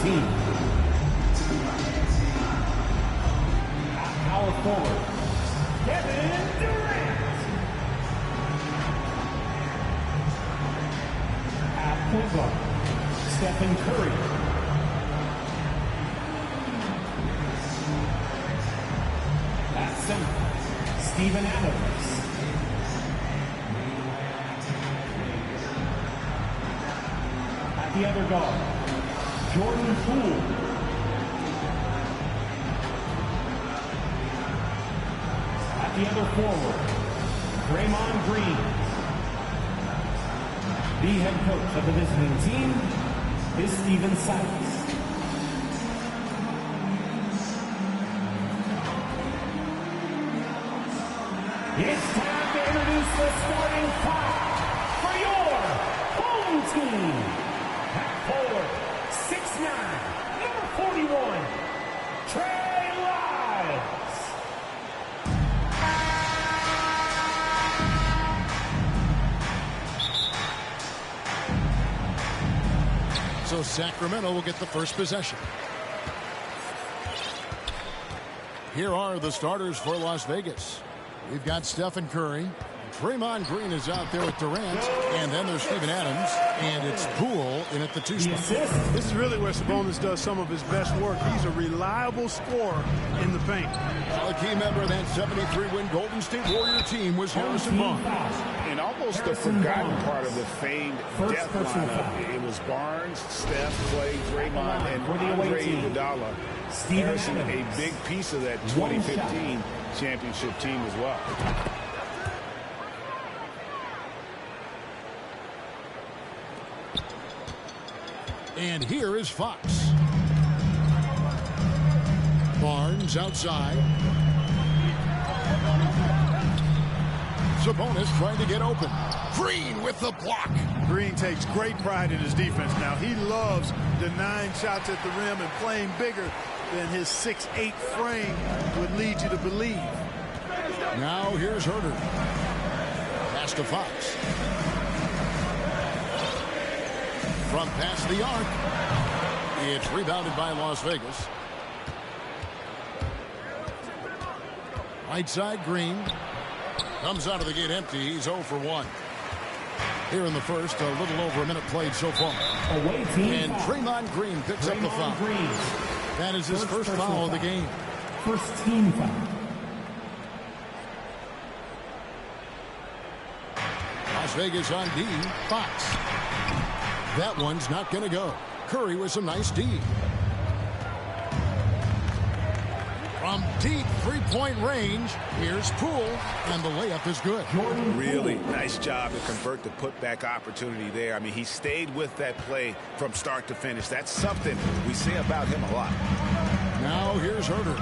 team. At power forward, Kevin Durant. At point guard, Stephen Curry. At center, Steven Adams. At the other guard, Jordan Poole. At the other forward, Draymond Green. The head coach of the visiting team is Stephen Silas. It's time to introduce the starting five for your home team. At forward, 6'9", number 41, Trey Lyles. So Sacramento will get the first possession. Here are the starters for Las Vegas. We've got Stephen Curry. Draymond Green is out there with Durant. And then there's Steven Adams. And it's Poole in at the 2 spot. This is really where Sabonis does some of his best work. He's a reliable scorer in the paint. A key member of that 73-win Golden State Warrior team was Harrison Barnes. And almost the forgotten part of the famed death lineup. It was Barnes, Steph, Clay, Draymond, and Andre Iguodala. Harrison, a big piece of that 2015 championship team as well. And here is Fox. Barnes outside. Sabonis trying to get open. Green with the block. Green takes great pride in his defense now. He loves denying shots at the rim and playing bigger than his 6'8" frame would lead you to believe. Now here's Herter. Pass to Fox. From past the arc. It's rebounded by Las Vegas. Right side, Green. Comes out of the gate empty. He's 0 for 1. Here in the first, a little over a minute played so far. Away team and Draymond Green picks up the foul. That is his first foul of the game. First team foul. Las Vegas on D. Fox. That one's not going to go. Curry with some nice D. From deep three-point range, here's Poole, and the layup is good. Really nice job to convert the putback opportunity there. I mean, he stayed with that play from start to finish. That's something we say about him a lot. Now here's Herter.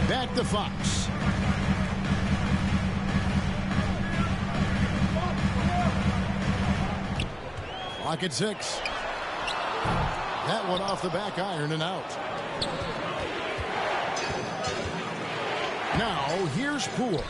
Back to Fox. Clock at 6. That one off the back iron and out. Now, here's Poole.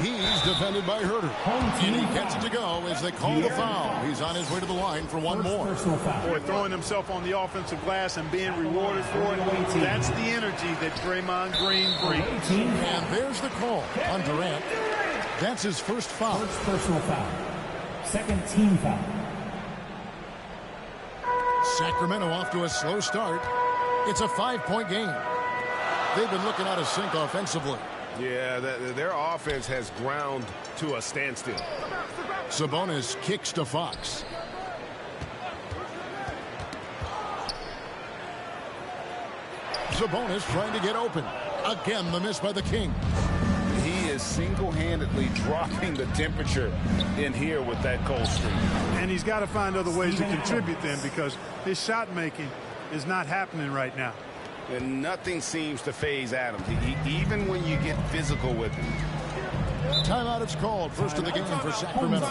He's defended by Herter. And he gets it to go as they call the foul. He's on his way to the line for one more. Boy, throwing himself on the offensive glass and being rewarded for it. That's the energy that Draymond Green brings. And there's the call on Durant. That's his first foul. First personal foul. Second team foul. Sacramento off to a slow start. It's a 5-point game. They've been looking out of sync offensively. Yeah, their offense has ground to a standstill. Sabonis kicks to Fox. Sabonis trying to get open. Again, the miss by the King. He is single-handedly dropping the temperature in here with that cold streak. And he's got to find other ways to contribute then, because his shot making is not happening right now. And nothing seems to phase Adams, even when you get physical with him. Timeout is called. First of the game for Sacramento.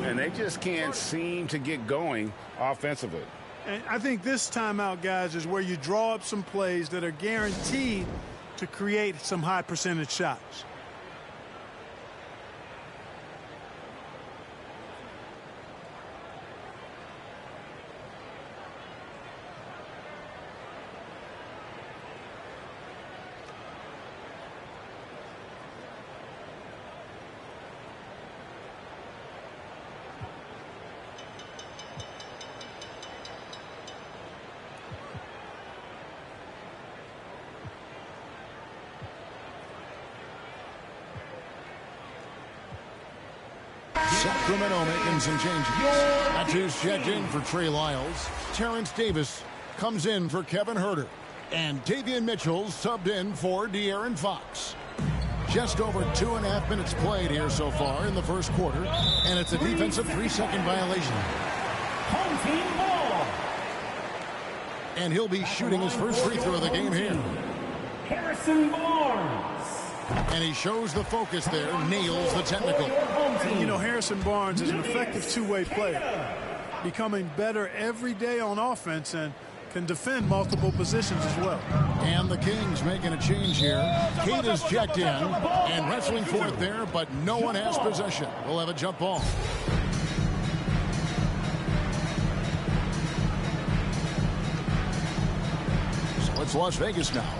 And they just can't seem to get going offensively. And I think this timeout, guys, is where you draw up some plays that are guaranteed to create some high percentage shots. Sacramento making some changes. That's who's checked in for Trey Lyles. Terrence Davis comes in for Kevin Huerter. And Davian Mitchell subbed in for De'Aaron Fox. Just over 2.5 minutes played here so far in the first quarter. And it's a defensive 3-second violation. Home team ball. And he'll be shooting his first free throw of the game here. Harrison Barnes. And he shows the focus there, nails the technical. You know, Harrison Barnes is an effective two-way player, becoming better every day on offense and can defend multiple positions as well. And the Kings making a change here. Kate is checked in and wrestling for it there, but no one has possession. We'll have a jump ball. So it's Las Vegas now.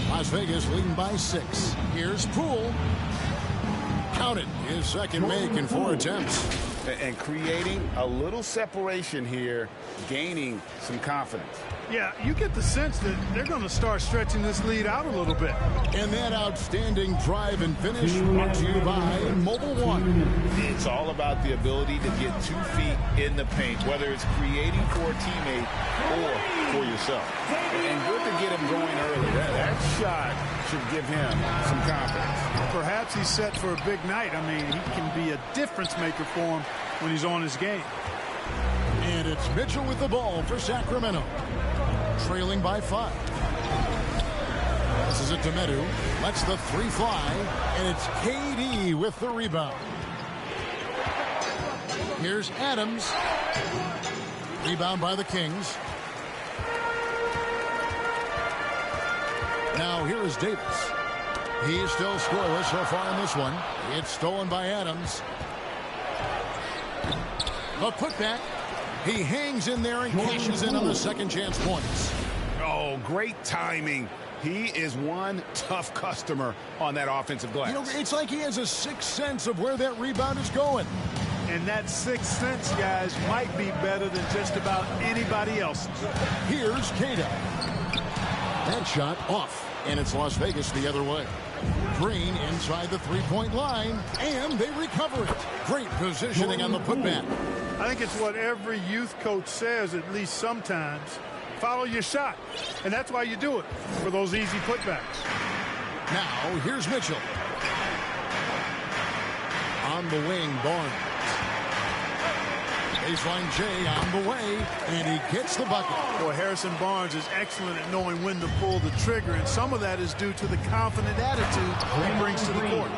Las Vegas leading by 6. Here's Poole. Counted. His second make in 4 attempts. And creating a little separation here, gaining some confidence. Yeah, you get the sense that they're going to start stretching this lead out a little bit. And that outstanding drive and finish brought to you by Mobile One. It's all about the ability to get 2 feet in the paint, whether it's creating for a teammate or for yourself. And good to get him going early. That shot should give him some confidence. Perhaps he's set for a big night. I mean, he can be a difference maker for him when he's on his game. And it's Mitchell with the ball for Sacramento. Trailing by 5. This is it to Medu. Lets the 3 fly. And it's KD with the rebound. Here's Adams. Rebound by the Kings. Now here is Davis. He's still scoreless so far in this one. It's stolen by Adams. A putback. He hangs in there and cashes in on the second chance points. Oh, great timing. He is one tough customer on that offensive glass. You know, it's like he has a sixth sense of where that rebound is going. And that sixth sense, guys, might be better than just about anybody else's. Here's Cada. That shot off. And it's Las Vegas the other way. Green inside the three-point line, and they recover it. Great positioning on the putback. I think it's what every youth coach says, at least sometimes. Follow your shot. And that's why you do it, for those easy putbacks. Now, here's Mitchell. On the wing, Barnes. Baseline J on the way, and he gets the bucket. Boy, Harrison Barnes is excellent at knowing when to pull the trigger, and some of that is due to the confident attitude he brings to the court.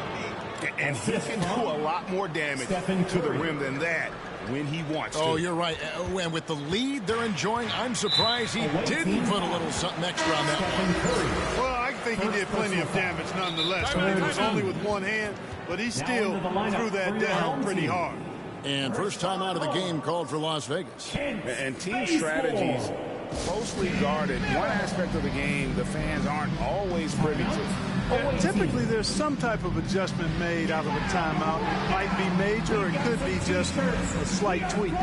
And he can do a lot more damage to the rim than that when he wants to. Oh, you're right. And with the lead they're enjoying, I'm surprised he didn't put a little something extra on that one. Well, I think he did plenty of damage nonetheless. I mean, it was only with one hand, but he still threw that down pretty hard. And first time out of the game called for Las Vegas. And team strategies closely guarded. One aspect of the game the fans aren't always privy to. Typically, there's some type of adjustment made out of a timeout. It might be major, or it could be just a slight tweak.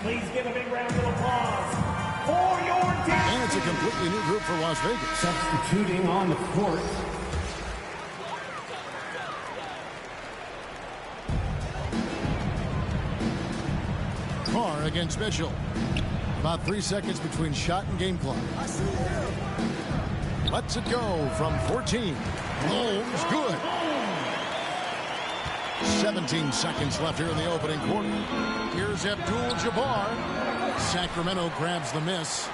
Please give a big round of applause for your team. And it's a completely new group for Las Vegas. Substituting on the court. Carr against Mitchell. About 3 seconds between shot and game clock. Lets it go from 14. Holmes, good. 17 seconds left here in the opening quarter. Here's Abdul-Jabbar. Sacramento grabs the miss.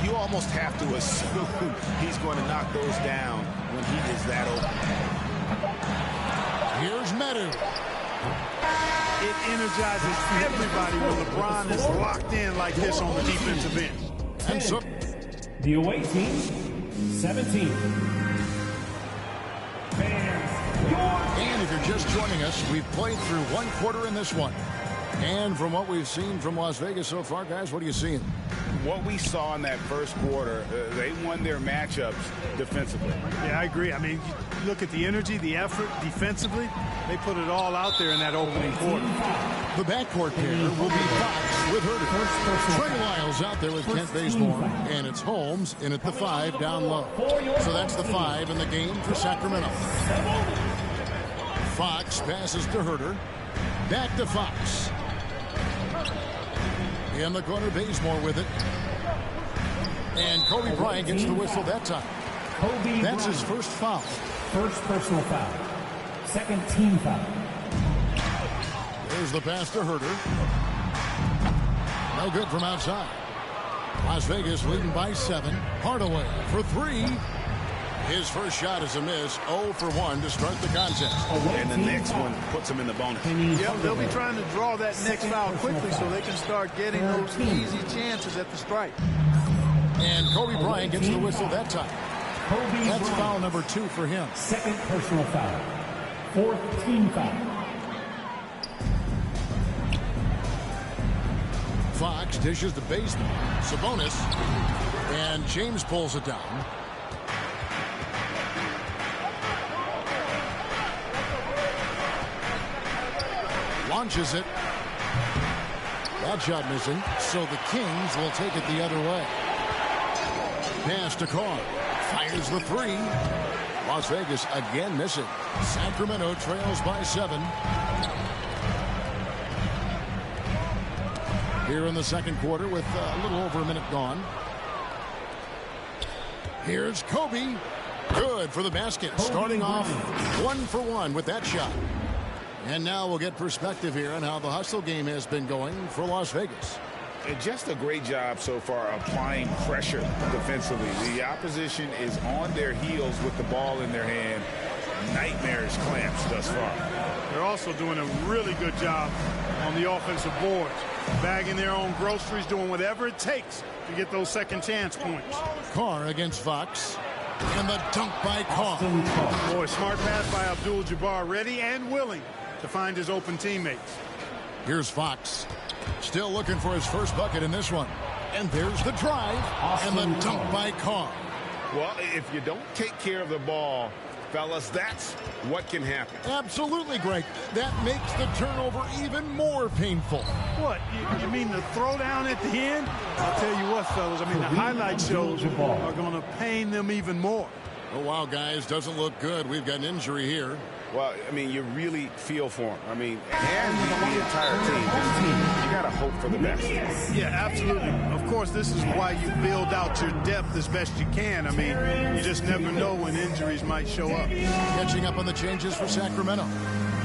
You almost have to assume he's going to knock those down when he is that open. Here's Medu. It energizes everybody when LeBron is locked in like this on the defensive end. And so the away team, 17. And if you're just joining us, we've played through one quarter in this one. And from what we've seen from Las Vegas so far, guys, what are you seeing? what we saw in that first quarter, they won their matchups defensively. Yeah, I agree. I mean, you look at the energy, the effort defensively. They put it all out there in that opening quarter. The backcourt pair will be Fox with Herter. Trey Lyles out there with Kent Bazemore. And it's Holmes in at the 5 down low. So that's the 5 in the game for Sacramento. Fox passes to Herter. Back to Fox. In the corner, Bazemore with it. And Kobe Bryant gets the whistle that time. That's his first foul. First personal foul. Second team foul. There's the pass to Herter. No good from outside. Las Vegas leading by 7. Hardaway for 3. His first shot is a miss. 0 for 1 to start the contest. And the next one puts him in the bonus. Yep, they'll be trying to draw that next foul quickly so they can start getting those easy chances at the strike. And Kobe Bryant gets the whistle that time. That's foul number 2 for him. Second personal foul. Fourth team foul. Fox dishes the basement. Sabonis. And James pulls it down. Launches it. That shot missing. So the Kings will take it the other way. Pass to Carr. Fires the 3. Las Vegas again missing. Sacramento trails by 7. Here in the second quarter with a little over a minute gone. Here's Kobe. Good for the basket. Starting off 1 for 1 with that shot. And now we'll get perspective here on how the hustle game has been going for Las Vegas. And just a great job so far applying pressure defensively. The opposition is on their heels with the ball in their hand. Nightmarish clamps thus far. They're also doing a really good job on the offensive boards. Bagging their own groceries, doing whatever it takes to get those second chance points. Carr against Fox. And the dunk by Carr. Boy, smart pass by Abdul-Jabbar, ready and willing to find his open teammates. Here's Fox. Still looking for his first bucket in this one. And there's the drive. And the dunk by Carr. Well, if you don't take care of the ball, fellas, that's what can happen. Absolutely, Greg. That makes the turnover even more painful. What? You mean the throwdown at the end? I'll tell you what, fellas. I mean, the highlight shows are going to pain them even more. Oh, wow, guys. Doesn't look good. We've got an injury here. Well, I mean, you really feel for him. I mean, and the entire team. You got to hope for the best. Yeah, absolutely. Of course, this is why you build out your depth as best you can. I mean, you just never know when injuries might show up. Catching up on the changes for Sacramento.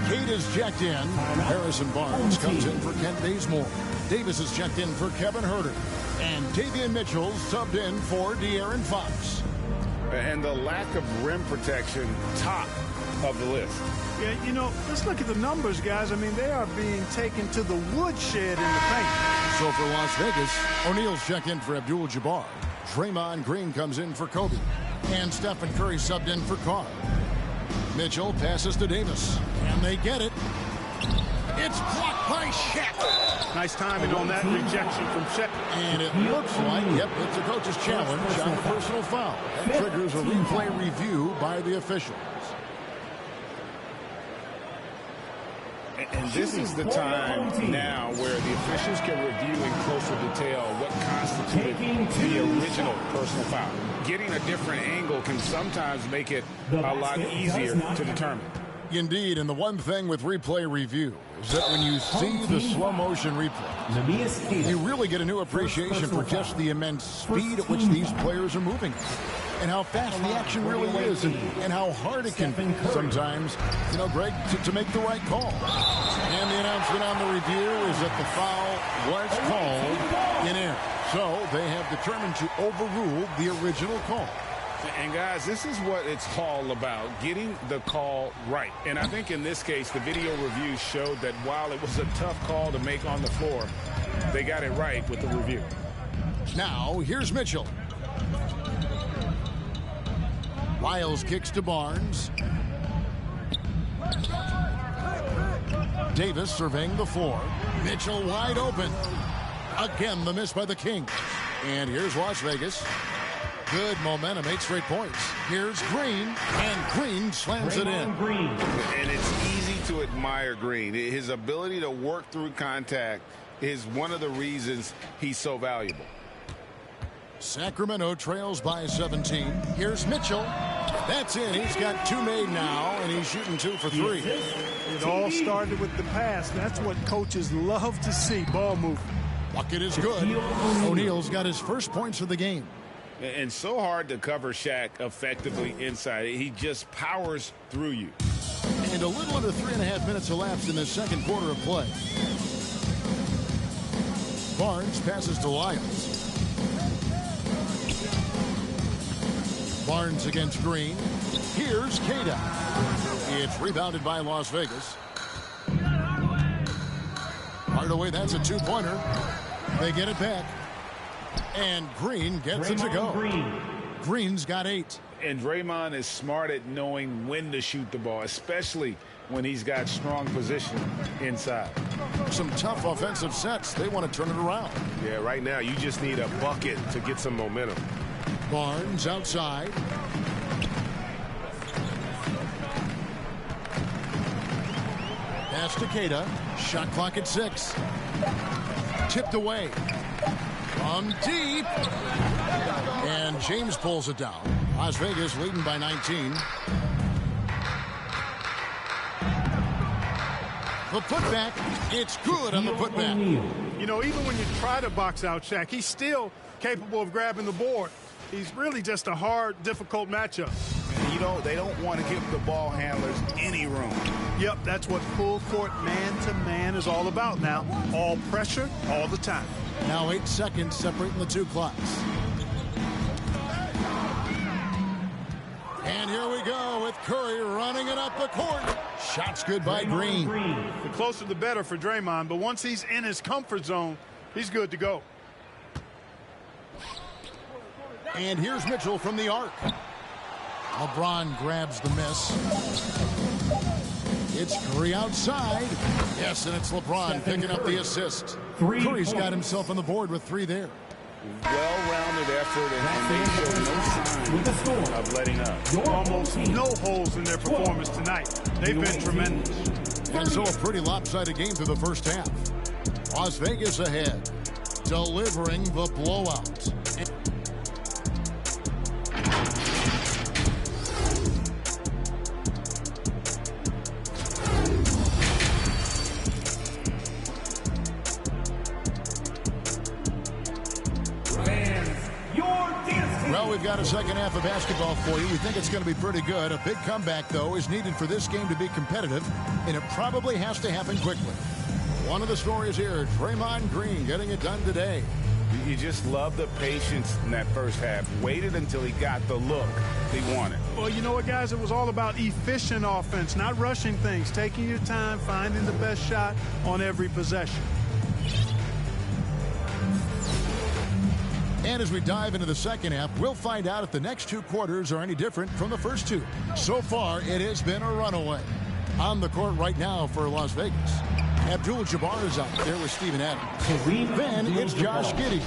Cade is checked in. Harrison Barnes comes in for Kent Bazemore. Davis is checked in for Kevin Herter. And Davion Mitchell subbed in for De'Aaron Fox. And the lack of rim protection, top of the list. Yeah, you know, let's look at the numbers, guys. I mean, they are being taken to the woodshed in the paint. So for Las Vegas, O'Neal's checked in for Abdul-Jabbar. Draymond Green comes in for Kobe. And Stephen Curry subbed in for Carr. Mitchell passes to Davis. And they get it. It's blocked by Shaq. Nice timing on that rejection from Shaq. And it looks like, yep, it's a coach's challenge on a personal foul. That triggers a replay review by the officials. And this is the time now where the officials can review in closer detail what constituted the original personal foul. Getting a different angle can sometimes make it a lot easier to determine. Indeed, and the one thing with replay review is that when you see the slow motion replay, you really get a new appreciation for just the immense speed at which these players are moving. And how fast the action really is, and how hard it can be sometimes, you know, Greg, to make the right call. And the announcement on the review is that the foul was called in air. So they have determined to overrule the original call. And guys, this is what it's all about, getting the call right. And I think in this case, the video review showed that while it was a tough call to make on the floor, they got it right with the review. Now, here's Mitchell. Lyles kicks to Barnes. Davis surveying the floor. Mitchell wide open. Again, the miss by the Kings. And here's Las Vegas. Good momentum, 8 straight points. Here's Green, and Green slams it in. And it's easy to admire Green. His ability to work through contact is one of the reasons he's so valuable. Sacramento trails by 17. Here's Mitchell. That's in. He's got 2 made now, and he's shooting 2 for 3. It all started with the pass. That's what coaches love to see, ball movement. Bucket is good. O'Neal's got his first points of the game. And so hard to cover Shaq effectively inside. He just powers through you. And a little under 3.5 minutes elapsed in the second quarter of play. Barnes passes to Lyles. Barnes against Green. Here's Cada. It's rebounded by Las Vegas. Hardaway, that's a 2-pointer. They get it back. And Green gets it to go. Green's got 8. And Draymond is smart at knowing when to shoot the ball, especially when he's got strong position inside. Some tough offensive sets. They want to turn it around. Yeah, right now you just need a bucket to get some momentum. Barnes outside. Pass to Cada. Shot clock at 6. Tipped away. From deep. And James pulls it down. Las Vegas leading by 19. The putback. It's good on the putback. You know, even when you try to box out Shaq, he's still capable of grabbing the board. He's really just a hard, difficult matchup. They don't want to give the ball handlers any room. Yep, that's what full court man-to-man is all about now. All pressure, all the time. Now 8 seconds separating the 2 clocks. And here we go with Curry running it up the court. Shots good by Green. The closer the better for Draymond, but once he's in his comfort zone, he's good to go. And here's Mitchell from the arc. LeBron grabs the miss. It's Curry outside. Yes, and it's LeBron picking up the assist. Curry's got himself on the board with 3 there. Well-rounded effort, and they show no sign of letting up. Almost no holes in their performance tonight. They've been tremendous. And so a pretty lopsided game through the first half. Las Vegas ahead, delivering the blowout. Well, we've got a second half of basketball for you. We think it's going to be pretty good. A big comeback, though, is needed for this game to be competitive, and it probably has to happen quickly. One of the stories here, Draymond Green getting it done today. You just love the patience in that first half. Waited until he got the look he wanted. Well, you know what, guys? It was all about efficient offense, not rushing things, taking your time, finding the best shot on every possession. And as we dive into the second half, we'll find out if the next 2 quarters are any different from the first 2. So far, it has been a runaway. On the court right now for Las Vegas, Abdul-Jabbar is out there with Steven Adams. Then it's Josh Giddey.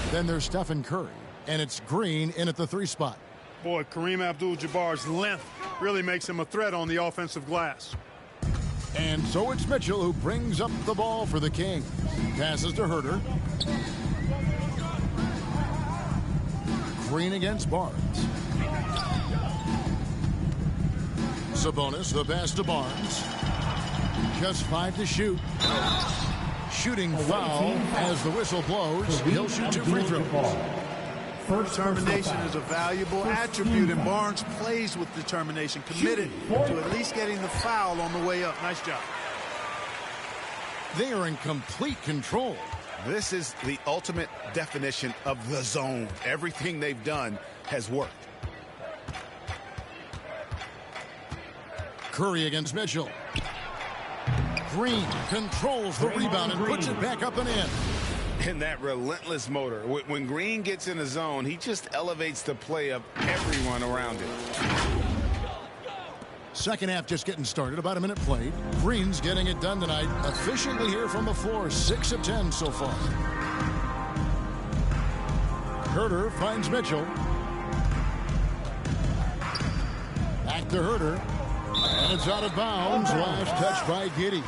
Then there's Stephen Curry. And it's Green in at the 3 spot. Boy, Kareem Abdul-Jabbar's length really makes him a threat on the offensive glass. And so it's Mitchell who brings up the ball for the King. Passes to Herter. Green against Barnes. Sabonis, the pass to Barnes. Just 5 to shoot. Shooting foul as the whistle blows. He'll shoot 2 free throws. Determination is a valuable attribute, and Barnes plays with determination, committed to at least getting the foul on the way up. Nice job. They are in complete control. This is the ultimate definition of the zone. Everything they've done has worked. Curry against Mitchell. Green controls the rebound and puts it back up and in. And that relentless motor. When Green gets in the zone, he just elevates the play of everyone around him. Second half just getting started. About a minute played. Green's getting it done tonight. Efficiently here from the floor. 6 of 10 so far. Herter finds Mitchell. Back to Herter. And it's out of bounds. Last touch by Giddey.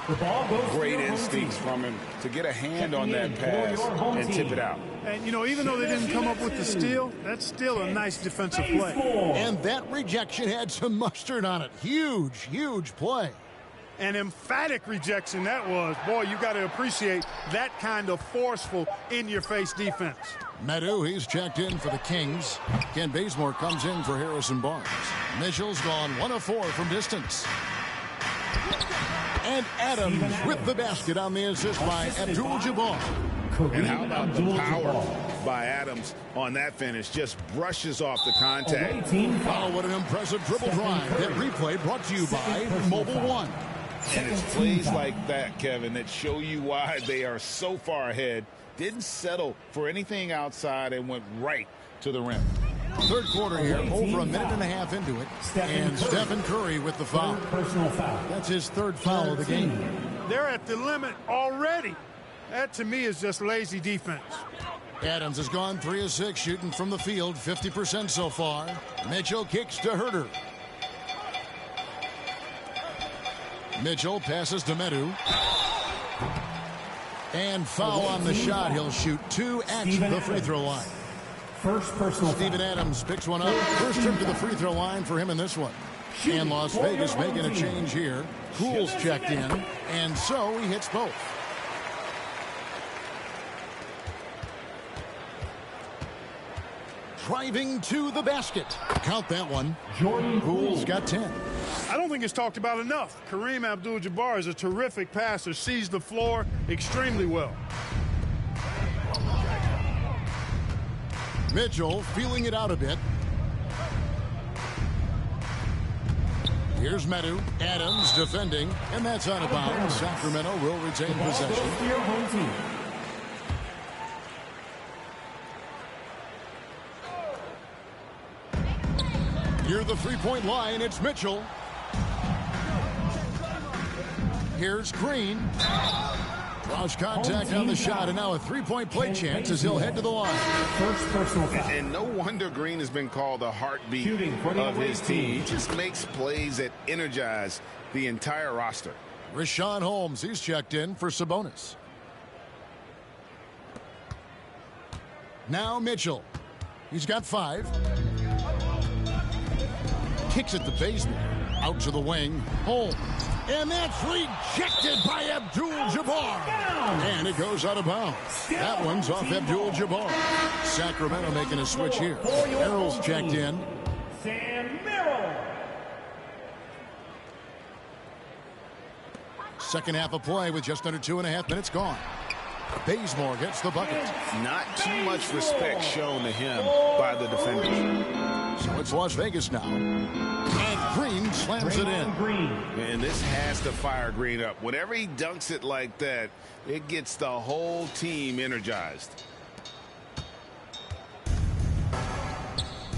Great instincts from him to get a hand on that pass and tip it out. And, you know, even though they didn't come up with the steal, that's still a nice defensive play. And that rejection had some mustard on it. Huge, huge play. An emphatic rejection that was. Boy, you got to appreciate that kind of forceful, in-your-face defense. Meadow, he's checked in for the Kings. Ken Bazemore comes in for Harrison Barnes. Mitchell's gone 1 of 4 from distance. And Adams with the basket on the assist by Abdul-Jabbar. And how about the power by Adams on that finish? Just brushes off the contact. Oh, what an impressive dribble drive. That replay brought to you by Mobile One. And it's plays like that, Kevin, that show you why they are so far ahead. Didn't settle for anything outside and went right to the rim. Third quarter here, over a minute and a half into it. And Stephen Curry with the foul. Personal foul. That's his third foul of the game. They're at the limit already. That, to me, is just lazy defense. Adams has gone 3 of 6 shooting from the field, 50% so far. Mitchell kicks to Herter. Mitchell passes to Medu. And foul on the shot. He'll shoot 2 at the free throw line. First personal Steven Adams picks one up. First trip to the free throw line for him in this one. And Las Vegas making a change here. Poole's checked in. And so he hits both. Driving to the basket. Count that one. Jordan Poole's got 10. I don't think it's talked about enough. Kareem Abdul-Jabbar is a terrific passer, sees the floor extremely well. Mitchell feeling it out a bit. Here's Medu. Adams defending, and that's out of bounds. Sacramento will retain possession. For your home team. Near the three-point line, it's Mitchell. Here's Green. Draws contact on the shot, and now a three-point play chance as he'll head to the line. First personal foul. And no wonder Green has been called the heartbeat of his team. He just makes plays that energize the entire roster. Rashawn Holmes, he's checked in for Sabonis. Now Mitchell. He's got 5. Kicks it to Bazemore. Out to the wing. Holmes. And that's rejected by Abdul-Jabbar. And it goes out of bounds. That one's off Abdul-Jabbar. Sacramento making a switch here. Merrill's checked in. Sam Merrill. Second half of play with just under 2.5 minutes gone. Bazemore gets the bucket. Not too much respect shown to him by the defenders. So it's Las Vegas now. And Green slams it in. And this has to fire Green up. Whenever he dunks it like that, it gets the whole team energized.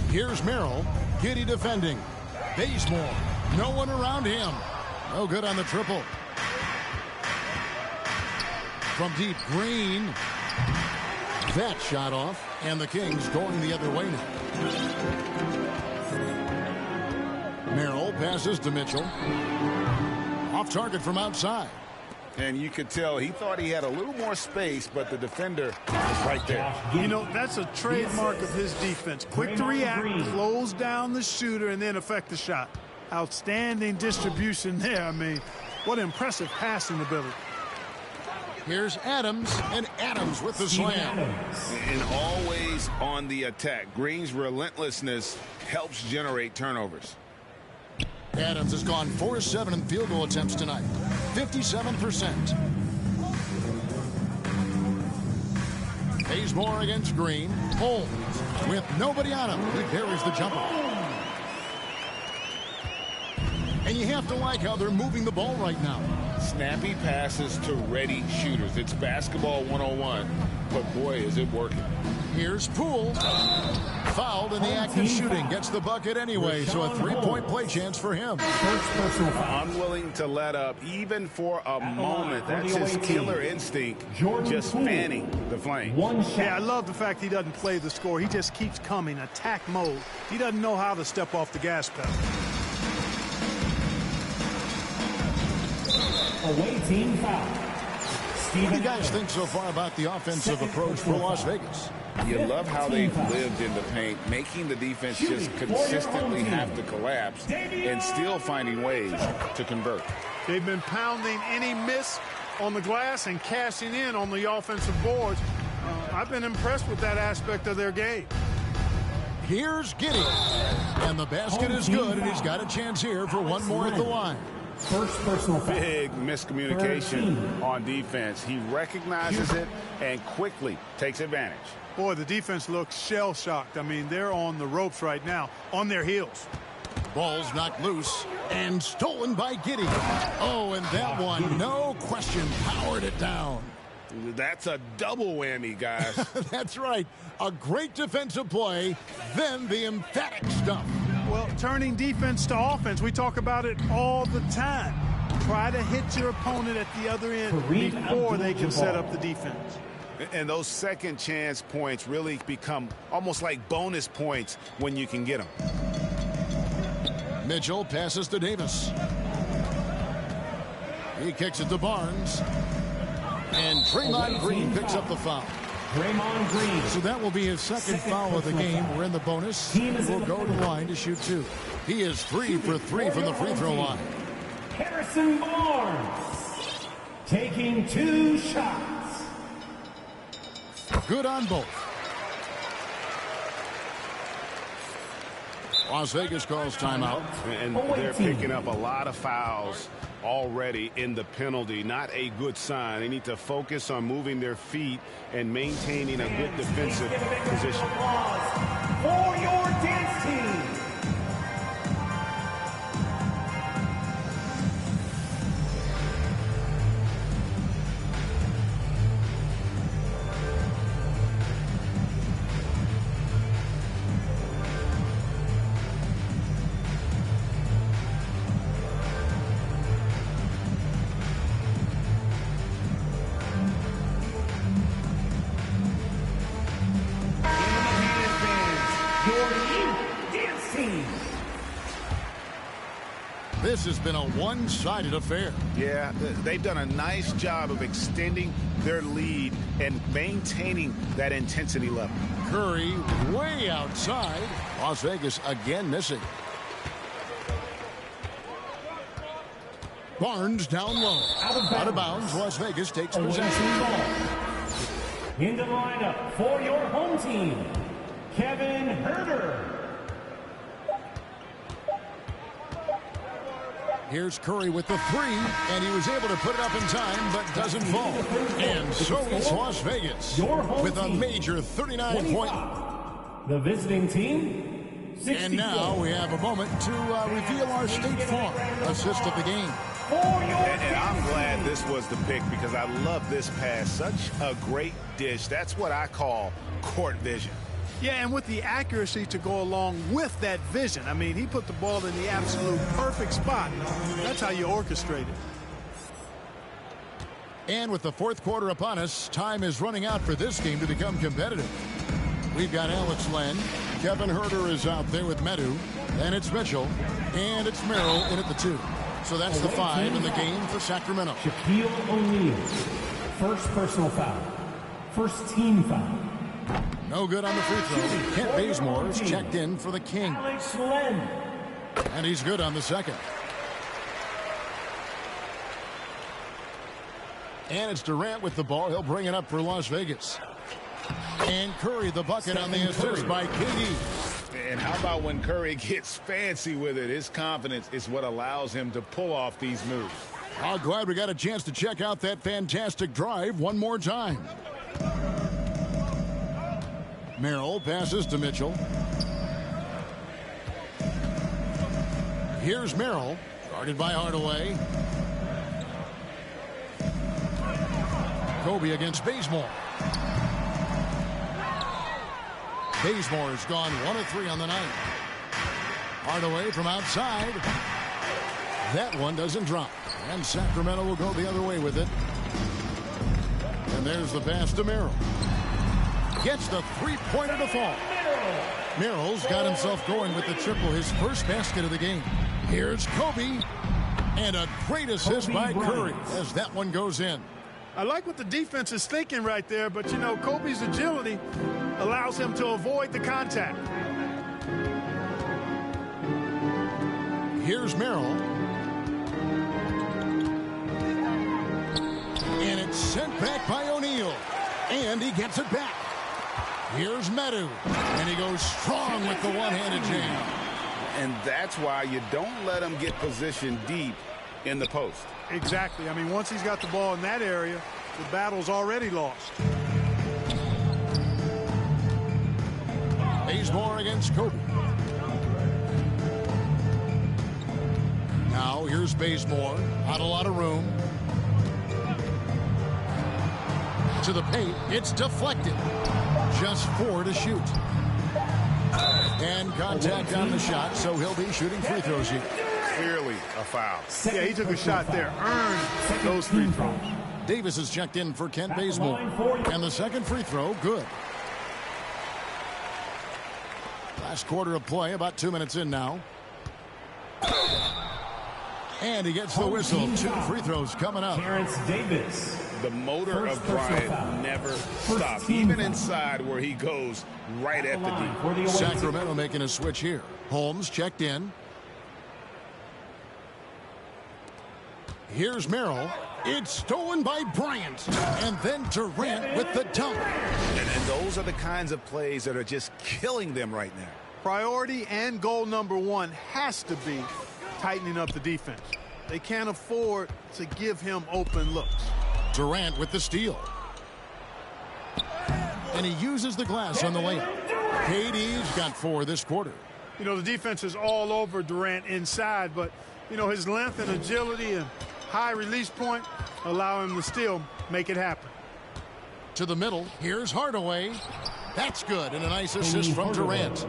Here's Merrill. Giddey defending. Bazemore. No one around him. No good on the triple. From deep, Green. That shot off. And the Kings going the other way now. Merrill passes to Mitchell. Off target from outside. And you could tell he thought he had a little more space, but the defender was right there. You know, that's a trademark of his defense. Quick to react, close down the shooter, and then affect the shot. Outstanding distribution there. I mean, what impressive passing ability. Here's Adams, and Adams with the slam. And always on the attack. Green's relentlessness helps generate turnovers. Adams has gone 4-7 in field goal attempts tonight. 57%. Bazemore against Green. Holmes with nobody on him. He buries the jumper. And you have to like how they're moving the ball right now. Snappy passes to ready shooters. It's basketball 101, but boy, is it working. Here's Poole. Fouled in the act of shooting. Gets the bucket anyway, so a three-point play chance for him. Unwilling to let up, even for a moment. That's his killer instinct, just fanning the flame. Yeah, I love the fact he doesn't play the score. He just keeps coming, attack mode. He doesn't know how to step off the gas pedal. Away team foul. What do you guys think so far about the offensive approach for Las Vegas? You love how they've lived in the paint, making the defense just consistently have to collapse and still finding ways to convert. They've been pounding any miss on the glass and cashing in on the offensive boards. I've been impressed with that aspect of their game. Here's Giddey. And the basket is good, and he's got a chance here for one more at the line. First personal foul. Big miscommunication on defense. He recognizes it and quickly takes advantage. Boy, the defense looks shell-shocked. I mean, they're on the ropes right now, on their heels. Ball's knocked loose and stolen by Giddey. Oh, and that one, no question, powered it down. That's a double whammy, guys. That's right. A great defensive play, then the emphatic stuff. Well, turning defense to offense, we talk about it all the time. Try to hit your opponent at the other end before they can set up the defense. And those second chance points really become almost like bonus points when you can get them. Mitchell passes to Davis. He kicks it to Barnes. And Draymond Green picks up the foul. Draymond Green. So that will be his second foul of the game. We're in the bonus. We'll go to the line to shoot two. He is 3 for 3 from the free throw line. Harrison Barnes taking 2 shots. Good on both. Las Vegas calls timeout. And they're picking up a lot of fouls already in the penalty. Not a good sign. They need to focus on moving their feet and maintaining a good defensive position. For your dance team. This has been a one-sided affair. Yeah, they've done a nice job of extending their lead and maintaining that intensity level. Curry way outside. Las Vegas again missing. Barnes down low. Out of bounds. Las Vegas takes possession. In the lineup for your home team, Kevin Huerter. Here's Curry with the three, and he was able to put it up in time, but doesn't fall. And so is Las Vegas with a major 39-point. The visiting team, 64. And now we have a moment to reveal our State Farm assist of the game. And I'm glad this was the pick because I love this pass. Such a great dish. That's what I call court vision. Yeah, and with the accuracy to go along with that vision. I mean, he put the ball in the absolute perfect spot. That's how you orchestrate it. And with the fourth quarter upon us, time is running out for this game to become competitive. We've got Alex Len. Kevin Huerter is out there with Medu. And it's Mitchell. And it's Merrill in at the 2. So that's the 5 in the game for Sacramento. Shaquille O'Neal. First personal foul. First team foul. No good on the free throw. Kent Bazemore is checked in for the King. Alex Len. And he's good on the second. And it's Durant with the ball. He'll bring it up for Las Vegas. And Curry the bucket on the assist by KD. And how about when Curry gets fancy with it? His confidence is what allows him to pull off these moves. I'm glad we got a chance to check out that fantastic drive one more time. Merrill passes to Mitchell. Here's Merrill, guarded by Hardaway. Kobe against Bazemore. Bazemore's gone 1 of 3 on the night. Hardaway from outside. That one doesn't drop. And Sacramento will go the other way with it. And there's the pass to Merrill. Gets the three-pointer to fall. Merrill's got himself going with the triple, his first basket of the game. Here's Kobe. And a great assist by Curry as that one goes in. I like what the defense is thinking right there, but, you know, Kobe's agility allows him to avoid the contact. Here's Merrill. And it's sent back by O'Neal. And he gets it back. Here's Medu. And he goes strong with the one-handed jam. And that's why you don't let him get positioned deep in the post. Exactly. I mean, once he's got the ball in that area, the battle's already lost. Bazemore against Kobe. Now here's Bazemore. Not a lot of room. To the paint. It's deflected. Just 4 to shoot. And contact on the shot, so he'll be shooting free throws here. Clearly a foul. Yeah, he took a shot there. Earned those free throws. Davis is checked in for Kent Bazemore. And the second free throw, good. Last quarter of play, about 2 minutes in now. And he gets the whistle. 2 free throws coming up. Terrence Davis. The motor of Bryant never stops, even inside where he goes right at the deep. Sacramento making a switch here. Holmes checked in. Here's Merrill. It's stolen by Bryant. And then Durant with the dunk. And those are the kinds of plays that are just killing them right now. Priority and goal number 1 has to be tightening up the defense. They can't afford to give him open looks. Durant with the steal. And he uses the glass on the layup. KD's got 4 this quarter. You know, the defense is all over Durant inside, but, you know, his length and agility and high release point allow him to still make it happen. To the middle. Here's Hardaway. That's good. And a nice assist from Durant.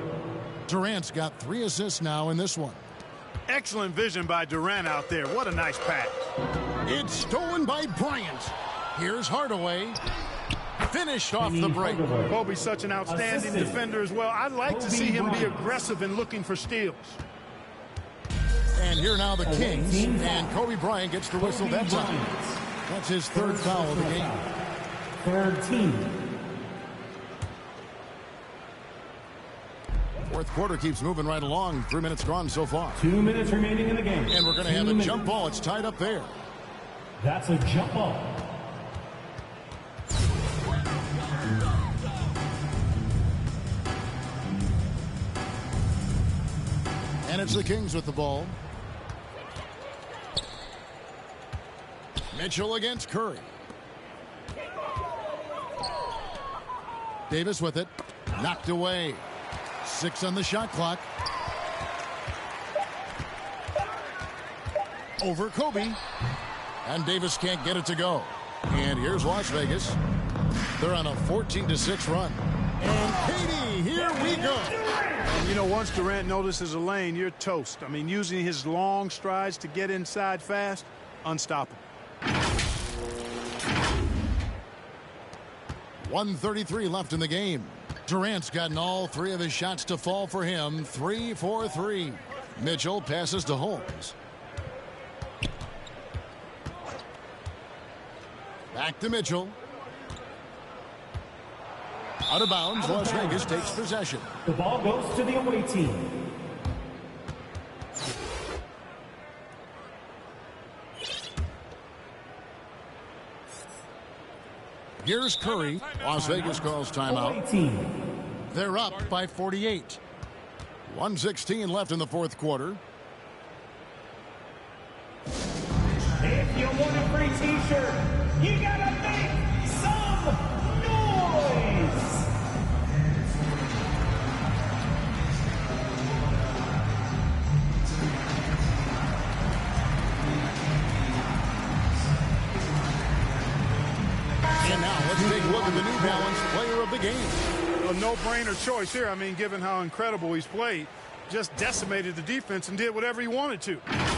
Durant's got 3 assists now in this one. Excellent vision by Durant out there. What a nice pass. It's stolen by Bryant. Here's Hardaway. Finished off the break. Kobe's such an outstanding defender as well. I'd like to see him be aggressive in looking for steals. And here now the Kings. And Kobe Bryant gets the whistle that time. That's his 3rd foul of the game. 3rd team. 4th quarter keeps moving right along. 3 minutes gone so far. 2 minutes remaining in the game. And we're going to have a jump ball. It's tied up there. That's a jump ball. And it's the Kings with the ball. Mitchell against Curry. Davis with it. Knocked away. 6 on the shot clock. Over Kobe. And Davis can't get it to go. And here's Las Vegas. They're on a 14-6 run. And KD, here we go. And, you know, once Durant notices a lane, you're toast. I mean, using his long strides to get inside fast, unstoppable. 1:33 left in the game. Durant's gotten all 3 of his shots to fall for him. 3 for 3. Mitchell passes to Holmes. Back to Mitchell. Out of bounds. Las Vegas takes possession. The ball goes to the away team. Here's Curry. Las Vegas calls timeout. Away team. They're up by 48. 1:16 left in the 4th quarter. If you want a free t-shirt, you gotta make some noise. and the New Balance Player of the Game. A no-brainer choice here. I mean, given how incredible he's played, just decimated the defense and did whatever he wanted to.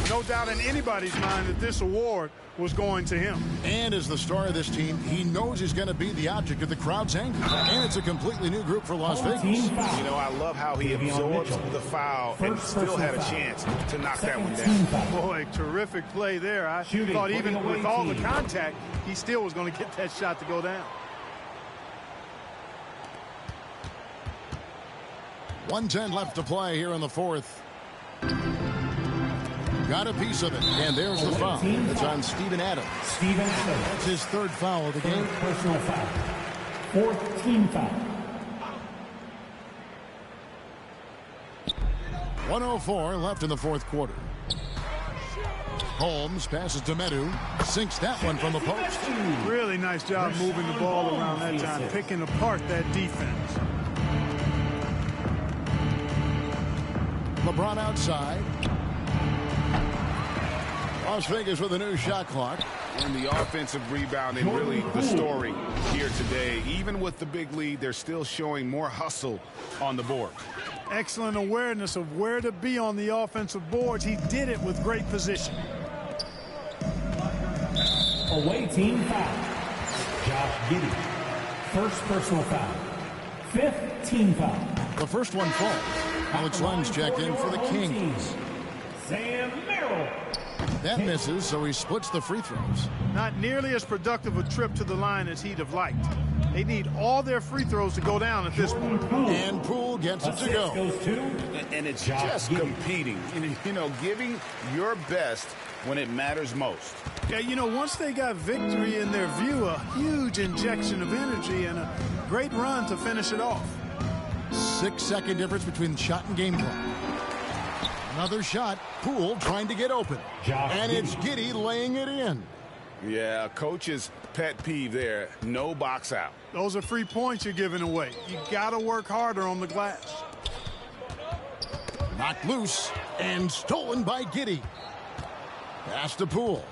No doubt in anybody's mind that this award was going to him. And as the star of this team, he knows he's going to be the object of the crowd's anger. And it's a completely new group for Las Vegas. You know, I love how he absorbs the foul and still had a chance to knock that one down. Boy, terrific play there. I thought even with all the contact, he still was going to get that shot to go down. 1:10 left to play here in the fourth. Got a piece of it, and there's the foul. It's on Steven Adams. That's his third foul of the game. Personal foul. Fourth team foul. 1:04 left in the fourth quarter. Holmes passes to Medu. Sinks that one from the post. Really nice job moving the ball around that time, picking apart that defense. LeBron outside. Las Vegas with a new shot clock. And the offensive rebounding, really the story here today. Even with the big lead, they're still showing more hustle on the board. Excellent awareness of where to be on the offensive boards. He did it with great position. Away team foul. Josh Giddey. First personal foul. Fifth team foul. The first one falls. Alex Len's checked in for the Kings. Sam Merrill. That misses, so he splits the free throws. Not nearly as productive a trip to the line as he'd have liked. They need all their free throws to go down at this point. And Poole gets it to go. And it's just competing. You know, giving your best when it matters most. Yeah, you know, once they got victory in their view, a huge injection of energy and a great run to finish it off. 6-second difference between shot and game clock. Another shot. Poole trying to get open. And it's Giddey laying it in. Yeah, coach's pet peeve there. No box out. Those are free points you're giving away. You got to work harder on the glass. Knocked loose and stolen by Giddey. Pass to Poole.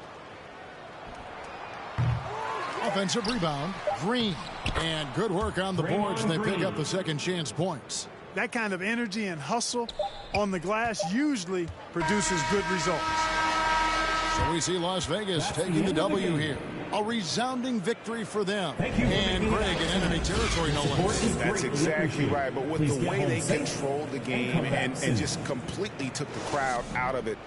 Offensive rebound. Green. And good work on the boards, and they pick up the second chance points. That kind of energy and hustle on the glass usually produces good results. So we see Las Vegas taking the W here. A resounding victory for them. And Greg in enemy territory, no less. That's exactly right. But with the way they controlled the game and just completely took the crowd out of it,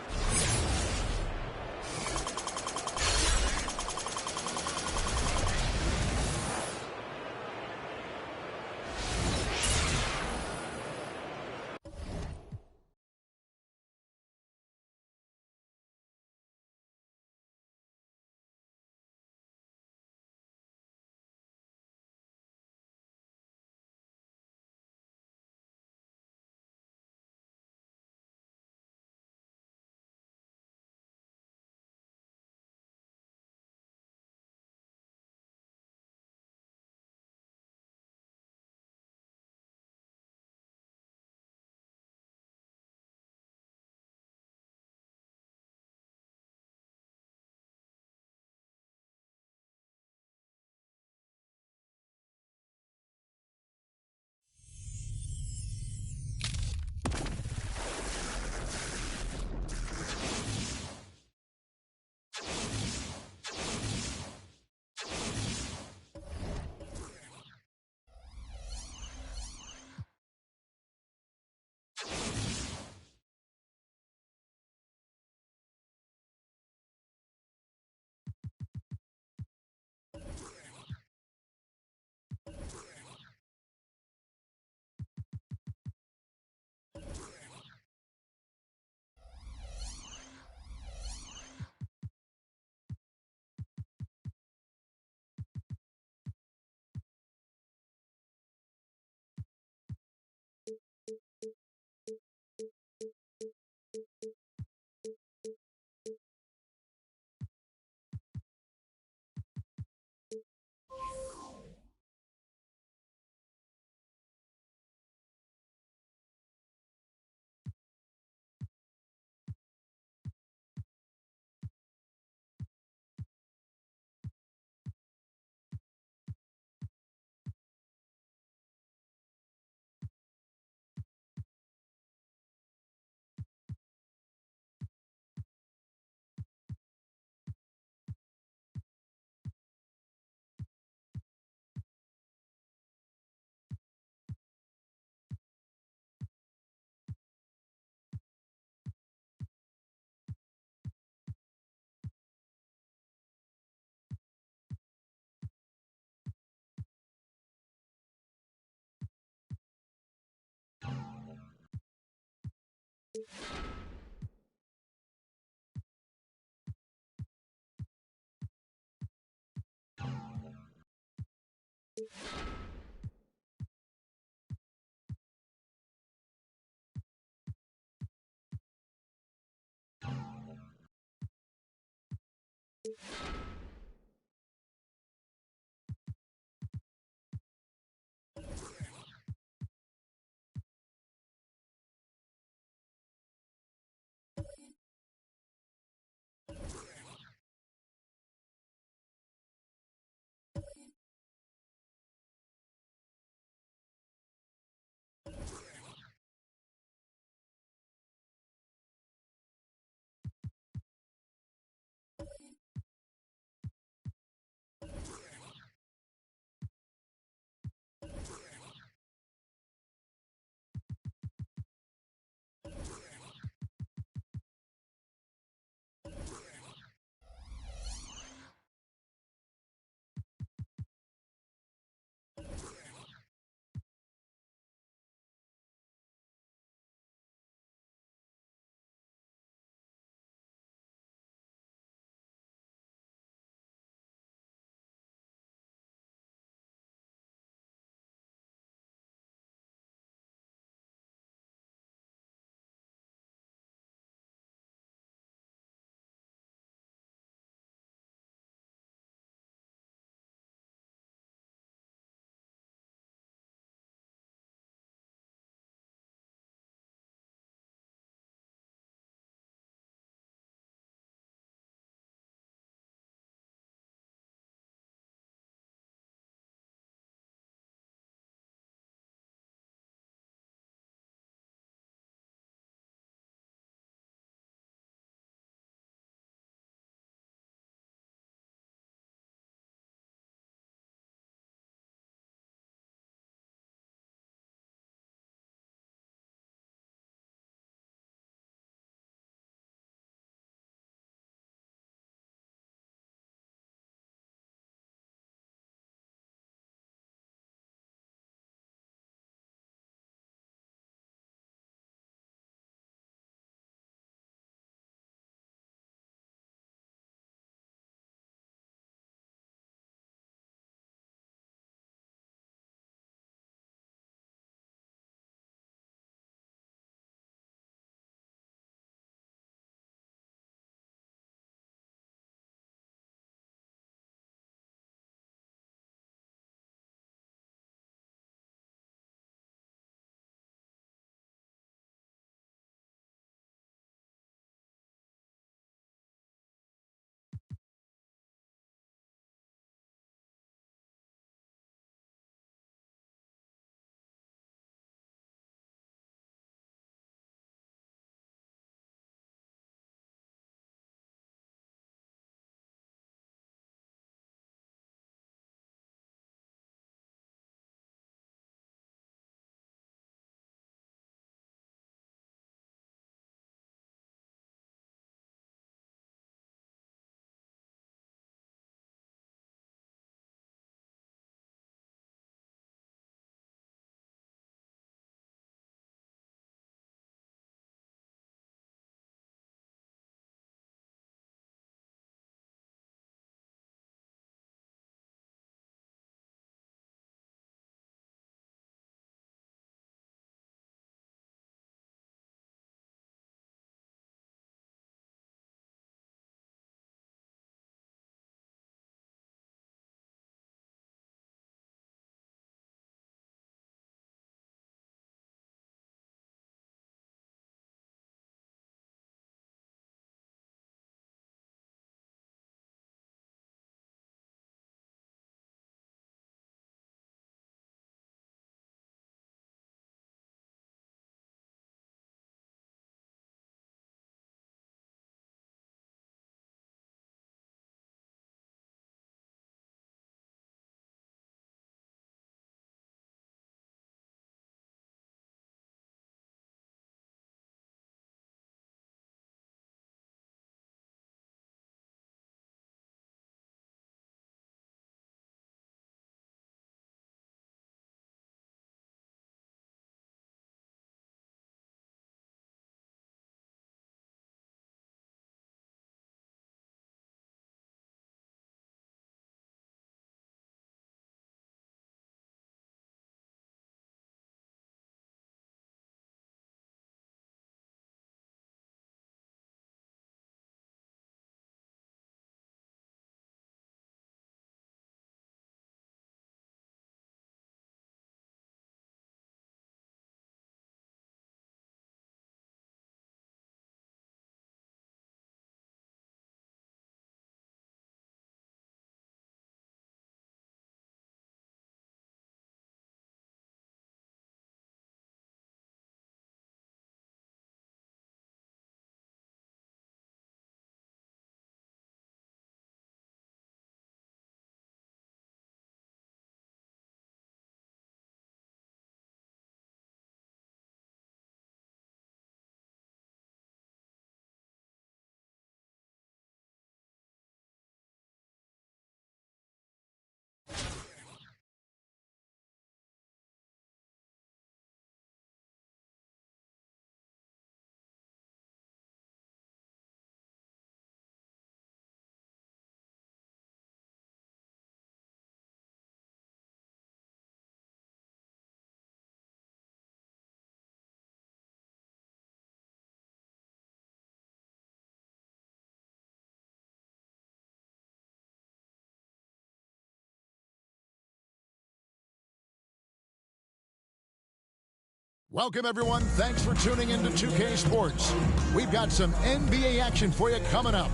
Welcome, everyone. Thanks for tuning in to 2K Sports. We've got some NBA action for you coming up.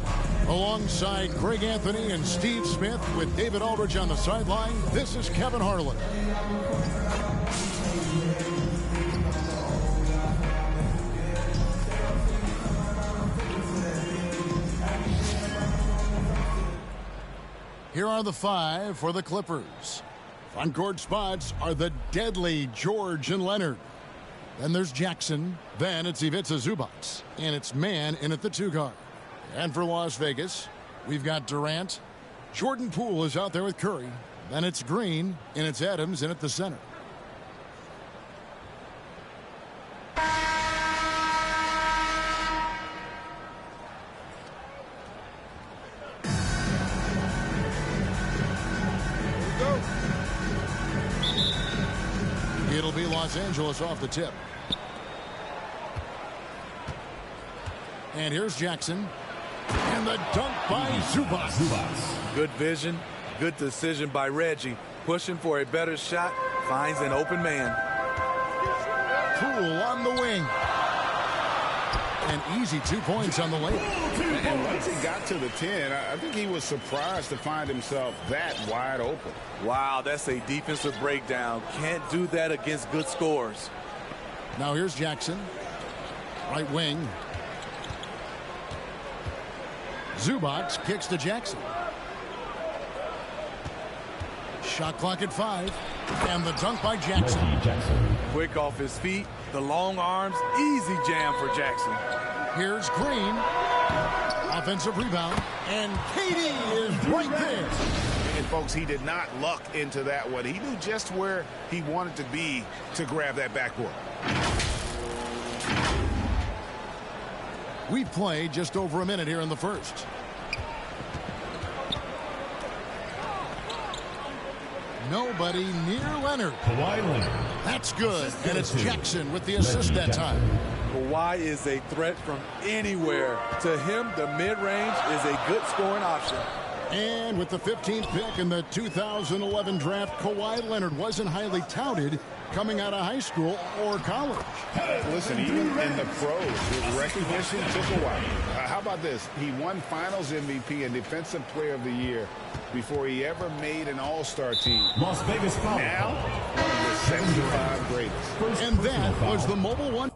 Alongside Greg Anthony and Steve Smith with David Aldridge on the sideline, this is Kevin Harlan. Here are the five for the Clippers. Front court spots are the deadly George and Leonard. Then there's Jackson. Then it's Ivica Zubac. And it's Man in at the 2 guard. And for Las Vegas, we've got Durant. Jordan Poole is out there with Curry. Then it's Green. And it's Adams in at the center. It'll be Los Angeles off the tip. And here's Jackson. And the dunk by Zubac. Good vision, good decision by Reggie. Pushing for a better shot, finds an open man. Poole on the wing. An easy 2 points on the layup. And once he got to the 10, I think he was surprised to find himself that wide open. Wow, that's a defensive breakdown. Can't do that against good scores. Now here's Jackson. Right wing. Zubac kicks to Jackson. Shot clock at 5. And the dunk by Jackson. Quick off his feet. The long arms. Easy jam for Jackson. Here's Green. Offensive rebound. And KD is right there. And, folks, he did not luck into that one. He knew just where he wanted to be to grab that backboard. We've played just over a minute here in the first. Nobody near Leonard. Kawhi Leonard. That's good. And it's Jackson with the assist that time. Kawhi is a threat from anywhere. To him, the mid-range is a good scoring option. And with the 15th pick in the 2011 draft, Kawhi Leonard wasn't highly touted coming out of high school or college. Listen, even in the pros, the recognition took a while. How about this? He won Finals MVP and Defensive Player of the Year before he ever made an All-Star team. Las Vegas foul. Now, one of the 75 greatest. And that was the Mobile One.